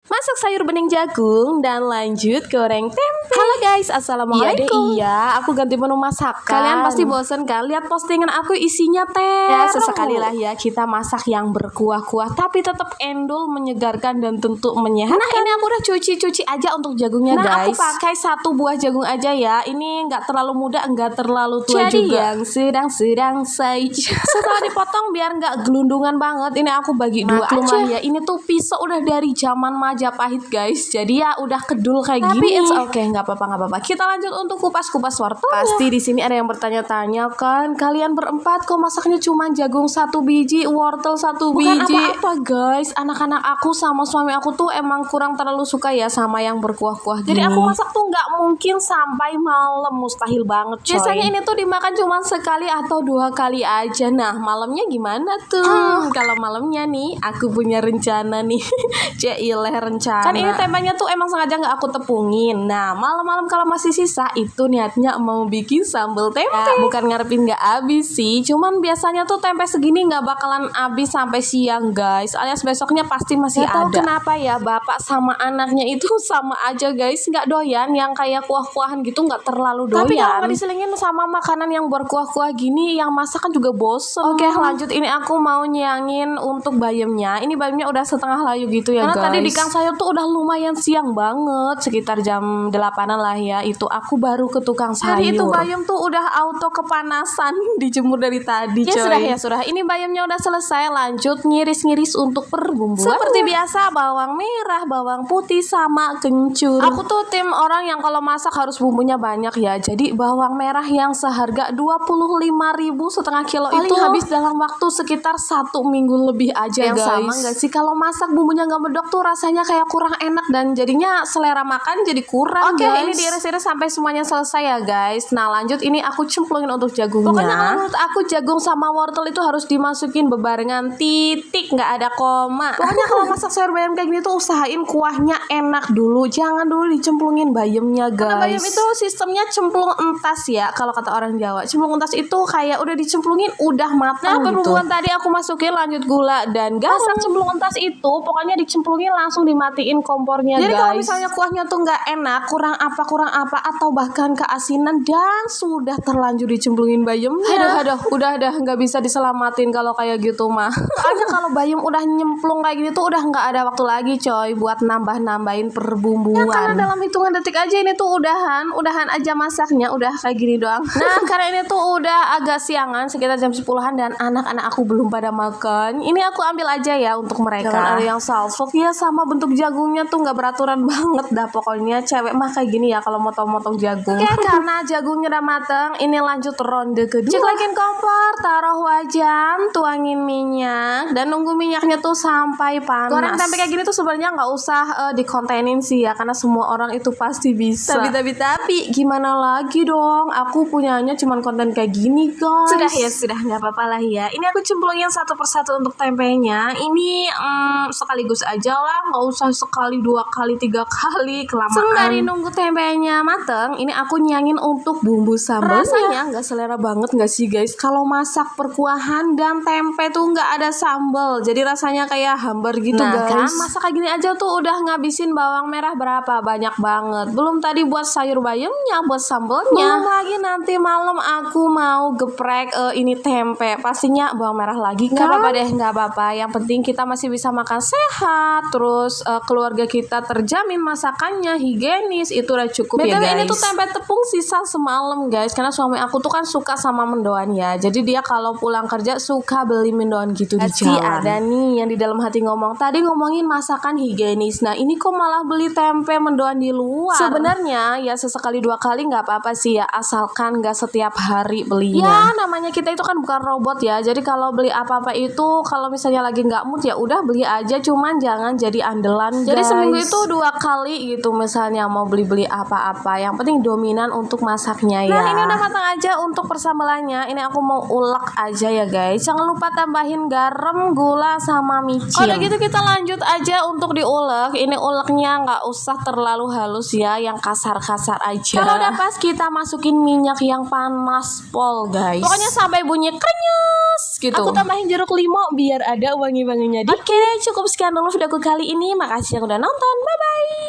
Masak sayur bening jagung dan lanjut goreng tempe. Halo guys, assalamualaikum. Iya, aku ganti menu masakan. Kalian pasti bosen kan lihat postingan aku isinya teh. Ya sesekali lah ya kita masak yang berkuah-kuah tapi tetap endul, menyegarkan dan tentu menyehatkan. Nah ini aku udah cuci aja untuk jagungnya guys. Aku pakai 1 buah jagung aja ya. Ini nggak terlalu muda, nggak terlalu tua jadi juga. Yang sedang-sedang saja. Setelah dipotong biar nggak gelundungan banget, ini aku bagi 2 aja. Ya ini tuh pisau udah dari zaman Majapahit guys, jadi ya udah kedul kayak tapi gini. Tapi it's okay, nggak apa-apa. Kita lanjut untuk kupas wortel. Pasti di sini ada yang bertanya-tanya kan, kalian berempat kok masaknya cuma jagung 1 biji, wortel 1 biji? Bukan apa-apa guys, anak-anak aku sama suami aku tuh emang kurang terlalu suka ya sama yang berkuah-kuah gini. Jadi aku masak tuh nggak mungkin sampai malam, mustahil banget coy. Biasanya ini tuh dimakan cuma sekali atau 2 kali aja. Nah malamnya gimana tuh? Kalau malamnya nih, aku punya rencana nih. Cailah rencana. Kan ini tempenya tuh emang sengaja nggak aku tepungin. Nah malam-malam kalau masih sisa itu niatnya mau bikin sambal tempe. Ya, bukan ngarepin nggak habis sih, cuman biasanya tuh tempe segini nggak bakalan habis sampai siang guys. Alias besoknya pasti masih ada. Tahu kenapa ya bapak sama anaknya itu sama aja guys, nggak doyan yang kayak kuah-kuahan gitu, nggak terlalu doyan. Tapi kalau diselingin sama makanan yang berkuah-kuah gini, yang masak kan juga bosen. Oke lanjut, ini aku mau nyangin untuk bayamnya. Ini bayamnya udah setengah layu gitu ya. Karena guys, tadi di kang sayur tuh udah lumayan siang banget, sekitar jam 8-an lah ya. Itu aku baru ke tukang sayur. Jadi itu bayam tuh udah auto kepanasan dijemur dari tadi coy. Ya sudah. Ini bayamnya udah selesai, lanjut ngiris-ngiris untuk perbumbuan. Seperti biasa bawang merah, bawang putih sama kencur. Aku tuh tim orang yang kalau masak harus bumbunya banyak ya. Jadi bawang merah yang seharga 25.000 setengah kilo paling itu habis dalam waktu sekitar 1 minggu lebih aja yang guys. Sama gak sih kalau masak bumbunya nggak medok tuh rasanya kayak kurang enak dan jadinya selera makan jadi kurang. Oke, ini diiris-iris sampai semuanya selesai ya guys. Nah lanjut ini aku cemplungin untuk jagungnya. Pokoknya kalau menurut aku jagung sama wortel itu harus dimasukin bebarengan, titik, nggak ada koma. Pokoknya kalau masak sayur bayam kayak gini tuh usahain kuahnya enak dulu, jangan dulu dicemplungin bayamnya guys. Karena bayam itu sistemnya cemplung entas ya kalau kata orang Jawa. Cemplung entas itu kayak udah dicemplungin udah matang. Nah perbumbuan tadi aku masukin, lanjut gula dan garam. Masak cemplung entas itu pokoknya dicemplungin langsung dimatiin kompornya. Jadi kalau misalnya kuahnya tuh nggak enak, kurang apa atau bahkan keasinan dan sudah terlanjur dicemplungin bayamnya, aduh udah nggak bisa diselamatin kalau kayak gitu mah. Soalnya kalau bayam udah nyemplung kayak gini tuh udah nggak ada waktu lagi coy buat nambahin perbumbuan. Ya karena dalam hitungan detik aja ini tuh udahan aja masaknya, udah kayak gini doang. Nah karena ini tuh udah agak siangan, sekitar jam 10-an dan anak-anak aku belum pada makan. Ini aku ambil aja ya untuk mereka. Jangan ada yang salfok ya, sama bentuk jagungnya tuh nggak beraturan banget dah. Pokoknya cewek mah kayak gini ya kalau motong-motong jagung. Oke, karena jagungnya udah mateng, ini lanjut ronde kedua. Ceklekin kompor, taruh wajan, tuangin minyak dan nunggu minyaknya tuh sampai panas. Goreng tempe kayak gini tuh sebenarnya nggak usah dikontenin sih ya, karena semua orang itu pasti bisa. Tapi gimana lagi dong? Aku punyanya cuman konten kayak gini guys. Sudah nggak apa-apa lah ya. Ini aku cemplungin satu persatu untuk tempenya. Ini sekaligus aja lah, nggak usah sekali 2 kali 3 kali, kelamaan. Sembari nunggu tempenya mateng, ini aku nyangin untuk bumbu sambal. Rasanya nggak selera banget nggak sih guys kalau masak perkuahan dan tempe tuh nggak ada sambal, jadi rasanya kayak hambar gitu guys. Kan masak kayak gini aja tuh udah ngabisin bawang merah berapa banyak banget, belum tadi buat sayur bayamnya, buat sambalnya, belum lagi nanti malam aku mau geprek ini tempe, pastinya bawang merah lagi. Nggak apa-apa deh, nggak apa-apa, yang penting kita masih bisa makan sehat, terus keluarga kita terjamin masakannya higienis, itu udah cukup ya guys. Ini tuh tempe tepung sisa semalam guys, karena suami aku tuh kan suka sama mendoan ya, jadi dia kalau pulang kerja suka beli mendoan gitu di jalan. Ada nih yang di dalam hati ngomong, tadi ngomongin masakan higienis, nah ini kok malah beli tempe mendoan di luar. Sebenarnya ya sesekali 2 kali nggak apa-apa sih ya, asalkan nggak setiap hari belinya. Ya namanya kita itu kan bukan robot ya, jadi kalau beli apa-apa itu kalau misalnya lagi nggak mood ya udah beli aja, cuman jangan jadi andalan guys. Jadi seminggu itu 2 kali gitu misalnya mau beli apa-apa, yang penting dominan untuk masaknya ya. Nah ini udah matang aja untuk persambalannya, ini aku mau ulek aja ya guys, jangan lupa tambahin garam, gula sama micin. Udah gitu kita lanjut aja untuk diulek. Ini uleknya nggak usah terlalu halus ya, yang kasar-kasar aja. Kalau udah pas kita masukin minyak yang panas pol guys, pokoknya sampai bunyi krenyes gitu. Aku tambahin jeruk limau biar ada wangi-wanginya dikit. Oke, cukup sekian dulu videoku kali ini. Makasih yang udah nonton. Bye bye.